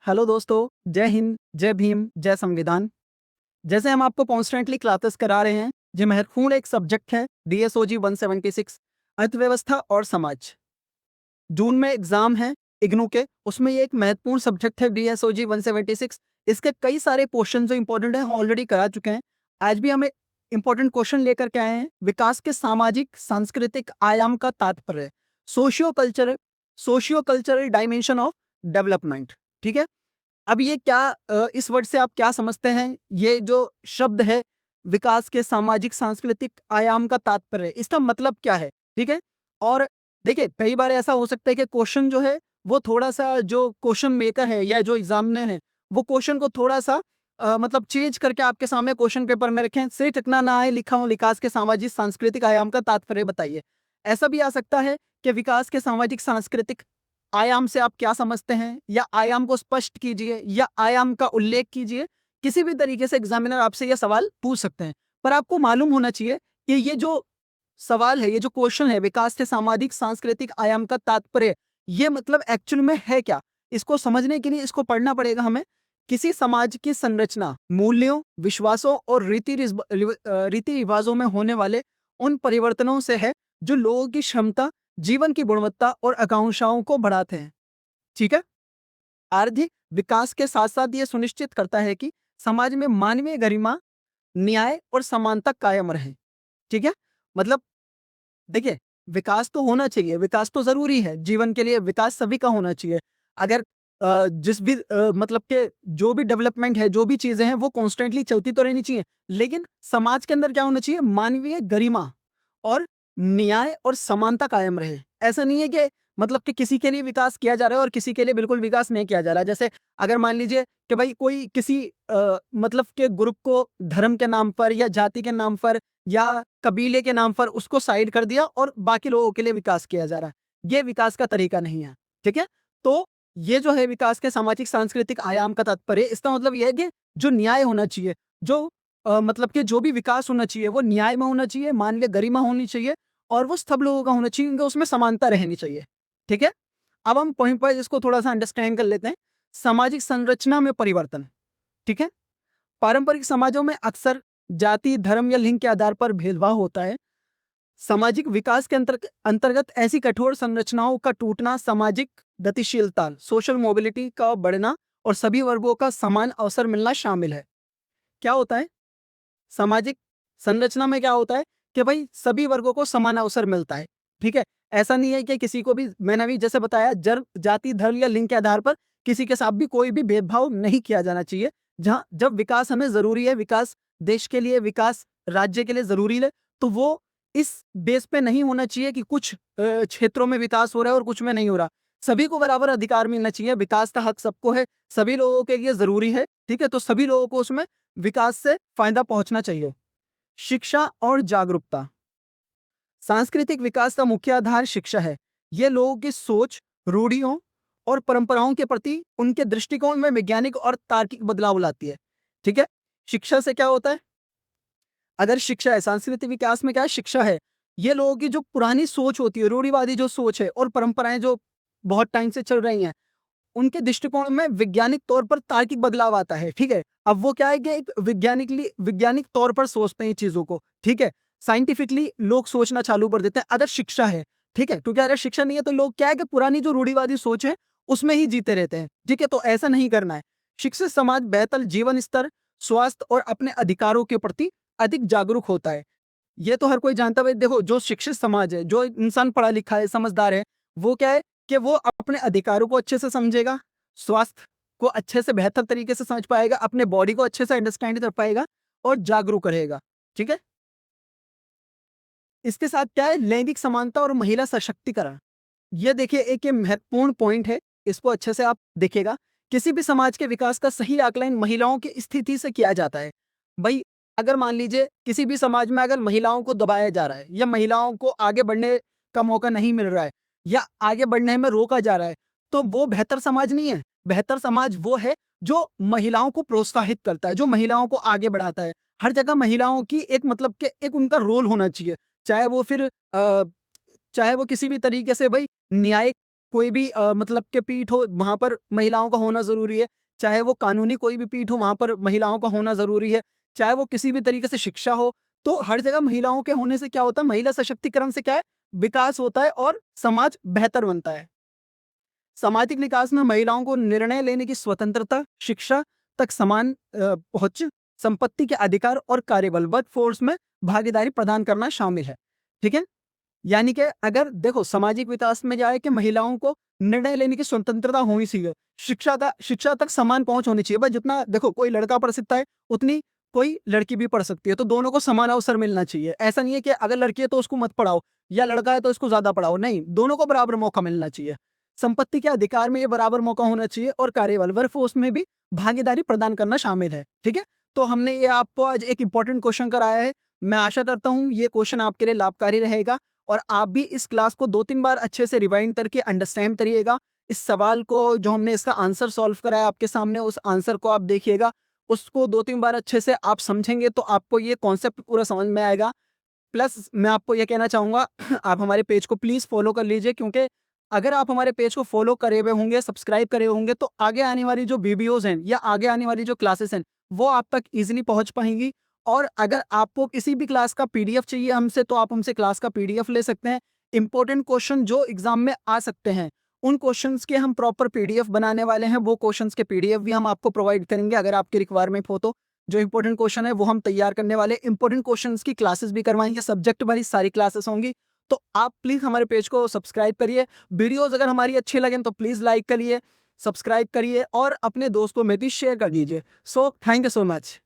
Hello दोस्तों, जय हिंद, जय भीम, जय संविधान। जैसे हम आपको कॉन्स्टेंटली क्लासेस करा रहे हैं, जो महत्वपूर्ण एक सब्जेक्ट है डीएसओजी 176 अर्थव्यवस्था और समाज। जून में एग्जाम है इग्नू के, उसमें ये एक महत्वपूर्ण सब्जेक्ट है डीएसओजी 176। इसके कई सारे क्वेश्चन जो इंपॉर्टेंट है ऑलरेडी करा चुके हैं। आज भी हम एक इंपॉर्टेंट क्वेश्चन लेकर के आए हैं, विकास के सामाजिक सांस्कृतिक आयाम का तात्पर्य, socio cultural dimension of development. ठीक है। अब ये क्या इस वर्ड से आप क्या समझते हैं? ये जो शब्द है विकास के सामाजिक सांस्कृतिक आयाम का तात्पर्य, इसका मतलब क्या है? ठीक है। और देखिए, कई बार ऐसा हो सकता है कि क्वेश्चन जो है वो थोड़ा सा, जो क्वेश्चन मेकर है या जो एग्जामिनर है, वो क्वेश्चन को थोड़ा सा मतलब चेंज करके आपके सामने क्वेश्चन पेपर में रखें, सिर्फ इतना ना आए लिखा हो विकास के सामाजिक सांस्कृतिक आयाम का तात्पर्य बताइए। ऐसा भी आ सकता है कि विकास के सामाजिक सांस्कृतिक आयाम से आप क्या समझते हैं, या आयाम को स्पष्ट कीजिए, या आयाम का उल्लेख कीजिए। किसी भी तरीके से एग्जामिनर आपसे यह सवाल पूछ सकते हैं, पर आपको मालूम होना चाहिए कि ये जो सवाल है, ये जो क्वेश्चन है, विकास के सामाजिक सांस्कृतिक आयाम का तात्पर्य, ये मतलब एक्चुअल में है क्या? इसको समझने के लिए इसको पढ़ना पड़ेगा हमें। किसी समाज की संरचना मूल्यों, विश्वासों और रीति रिवाजों में होने वाले उन परिवर्तनों से है जो लोगों की क्षमता, जीवन की गुणवत्ता और आकांक्षाओं को बढ़ाते हैं। ठीक है। आर्थिक विकास के साथ साथ ये सुनिश्चित करता है कि समाज में मानवीय गरिमा, न्याय और समानता कायम रहे। ठीक है। मतलब देखिए, विकास तो होना चाहिए, विकास तो जरूरी है जीवन के लिए, विकास सभी का होना चाहिए। अगर जिस भी मतलब के जो भी डेवलपमेंट है, जो भी चीजें हैं, वो कॉन्स्टेंटली चलती तो रहनी चाहिए, लेकिन समाज के अंदर क्या होना चाहिए? मानवीय गरिमा और न्याय और समानता कायम रहे। ऐसा नहीं है कि मतलब कि किसी के लिए विकास किया जा रहा है और किसी के लिए बिल्कुल विकास नहीं किया जा रहा है। जैसे अगर मान लीजिए कि भाई कोई किसी मतलब के ग्रुप को धर्म के नाम पर या जाति के नाम पर या कबीले के नाम पर उसको साइड कर दिया और बाकी लोगों के लिए विकास किया जा रहा है, ये विकास का तरीका नहीं है। ठीक है। तो ये जो है विकास के सामाजिक सांस्कृतिक आयाम का तात्पर्य, इसका मतलब यह है कि जो न्याय होना चाहिए, जो मतलब कि जो भी विकास होना चाहिए वो न्याय में होना चाहिए, मानवीय गरिमा होनी चाहिए, और वो सब लोगों का होना चाहिए, क्योंकि उसमें समानता रहनी चाहिए। ठीक है। अब हम पॉइंट पर इसको थोड़ा सा अंडरस्टैंड कर लेते हैं। सामाजिक संरचना में परिवर्तन। ठीक है। पारंपरिक समाजों में अक्सर जाति, धर्म या लिंग के आधार पर भेदभाव होता है। सामाजिक विकास के अंतर्गत ऐसी कठोर संरचनाओं का टूटना, सामाजिक गतिशीलता, सोशल मोबिलिटी का बढ़ना और सभी वर्गों का समान अवसर मिलना शामिल है। क्या होता है सामाजिक संरचना में? क्या होता है कि भाई सभी वर्गों को समान अवसर मिलता है। ठीक है। ऐसा नहीं है कि किसी को भी, मैंने अभी जैसे बताया, जाति, धर्म या लिंग के आधार पर किसी के साथ भी कोई भी भेदभाव नहीं किया जाना चाहिए। जहां जब विकास हमें जरूरी है, विकास देश के लिए, विकास राज्य के लिए जरूरी है, तो वो इस बेस पे नहीं होना चाहिए कि कुछ क्षेत्रों में विकास हो रहा है और कुछ में नहीं हो रहा। सभी को बराबर अधिकार मिलना चाहिए, विकास का हक सबको है, सभी लोगों के लिए जरूरी है। ठीक है। तो सभी लोगों को उसमें विकास से फायदा पहुंचना चाहिए। शिक्षा और जागरूकता। सांस्कृतिक विकास का मुख्य आधार शिक्षा है। यह लोगों की सोच, रूढ़ियों और परंपराओं के प्रति उनके दृष्टिकोण में वैज्ञानिक और तार्किक बदलाव लाती है। ठीक है। शिक्षा से क्या होता है? अगर शिक्षा है, सांस्कृतिक विकास में क्या है? शिक्षा है। ये लोगों की जो पुरानी सोच होती है, रूढ़िवादी जो सोच है और परंपराएं जो बहुत टाइम से चल रही हैं, उनके दृष्टिकोण में वैज्ञानिक तौर पर तार्किक बदलाव आता है। ठीक है। अब वो क्या है कि एक वैज्ञानिक तौर पर सोचते हैं चीजों को। ठीक है। साइंटिफिकली लोग सोचना चालू कर देते हैं अगर शिक्षा है। ठीक है। क्योंकि अगर शिक्षा नहीं है तो लोग क्या है कि पुरानी जो रूढ़िवादी सोच है उसमें ही जीते रहते हैं। ठीक है। तो ऐसा नहीं करना है। शिक्षित समाज बेहतर जीवन स्तर, स्वास्थ्य और अपने अधिकारों के प्रति अधिक जागरूक होता है। ये तो हर कोई जानता है। देखो, जो शिक्षित समाज है, जो इंसान पढ़ा लिखा है, समझदार है, वो क्या है कि वो अपने अधिकारों को अच्छे से समझेगा, स्वास्थ्य को अच्छे से बेहतर तरीके से समझ पाएगा, अपने बॉडी को अच्छे से अंडरस्टैंड कर पाएगा और जागरूक रहेगा। ठीक है। इसके साथ क्या है? लैंगिक समानता और महिला सशक्तिकरण। ये देखिए, एक ये महत्वपूर्ण पॉइंट है, इसको अच्छे से आप देखिएगा। किसी भी समाज के विकास का सही आकलन महिलाओं की स्थिति से किया जाता है। भाई, अगर मान लीजिए किसी भी समाज में अगर महिलाओं को दबाया जा रहा है, या महिलाओं को आगे बढ़ने का मौका नहीं मिल रहा है, या आगे बढ़ने में रोका जा रहा है, तो वो बेहतर समाज नहीं है। बेहतर समाज वो है जो महिलाओं को प्रोत्साहित करता है, जो महिलाओं को आगे बढ़ाता है। हर जगह महिलाओं की एक मतलब के एक उनका रोल होना चाहिए। चाहे वो फिर चाहे वो किसी भी तरीके से भाई न्यायिक कोई भी मतलब के पीठ हो वहाँ पर महिलाओं का होना ज़रूरी है, चाहे वो कानूनी कोई भी पीठ हो वहाँ पर महिलाओं का होना ज़रूरी है, चाहे वो किसी भी तरीके से शिक्षा हो, तो हर जगह महिलाओं के होने से क्या होता है, महिला सशक्तिकरण से क्या है, विकास होता है और समाज बेहतर बनता है। सामाजिक विकास में महिलाओं को निर्णय लेने की स्वतंत्रता, शिक्षा तक समान पहुँच, संपत्ति के अधिकार और कार्यबल वर्क फोर्स में भागीदारी प्रदान करना शामिल है। ठीक है? यानी कि अगर देखो सामाजिक विकास में क्या है कि महिलाओं को निर्णय लेने की स्वतंत्रता होनी चाहिए, शिक्षा तक समान पहुँच होनी चाहिए। भाई जितना देखो कोई लड़का पढ़ सकता है, उतनी कोई लड़की भी पढ़ सकती है, तो दोनों को समान अवसर मिलना चाहिए। ऐसा नहीं है कि अगर लड़की है तो उसको मत पढ़ाओ या लड़का है तो इसको ज़्यादा पढ़ाओ, नहीं, दोनों को बराबर मौका मिलना चाहिए। संपत्ति के अधिकार में ये बराबर मौका होना चाहिए और कार्यबल वर्कफोर्स में भी भागीदारी प्रदान करना शामिल है। ठीक है? तो हमने ये आपको आज एक इंपॉर्टेंट क्वेश्चन कराया है। मैं आशा करता हूँ ये क्वेश्चन आपके लिए लाभकारी रहेगा और आप भी इस क्लास को 2-3 बार अच्छे से रिवाइंड करके अंडरस्टैंड करिएगा। इस सवाल को जो हमने इसका आंसर सॉल्व कराया आपके सामने, उस आंसर को आप देखिएगा। उसको 2-3 बार अच्छे से आप समझेंगे तो आपको ये कॉन्सेप्ट पूरा समझ में आएगा। प्लस मैं आपको ये कहना चाहूँगा आप हमारे पेज को प्लीज़ फ़ॉलो कर लीजिए, क्योंकि अगर आप हमारे पेज को फ़ॉलो करे हुए होंगे, सब्सक्राइब करे होंगे, तो आगे आने वाली जो वीडियोज़ हैं या आगे आने वाली जो क्लासेस हैं, वो आप तक ईज़िली पहुँच पाएँगी। और अगर आपको किसी भी क्लास का पीडीएफ चाहिए हमसे, तो आप हमसे क्लास का पीडीएफ ले सकते हैं। इम्पोर्टेंट क्वेश्चन जो एग्ज़ाम में आ सकते हैं, उन क्वेश्चंस के हम प्रॉपर पीडीएफ बनाने वाले हैं। वो क्वेश्चंस के पीडीएफ भी हम आपको प्रोवाइड करेंगे अगर आपकी रिक्वायरमेंट हो तो। जो इंपॉर्टेंट क्वेश्चन है वो हम तैयार करने वाले, इंपॉर्टेंट क्वेश्चंस की क्लासेस भी करवाएंगे, सब्जेक्ट वाली सारी क्लासेस होंगी। तो आप प्लीज़ हमारे पेज को सब्सक्राइब करिए। वीडियोज़ अगर हमारी अच्छी लगें तो प्लीज़ लाइक करिए, सब्सक्राइब करिए और अपने दोस्तों में भी शेयर कर दीजिए। So thank you so much.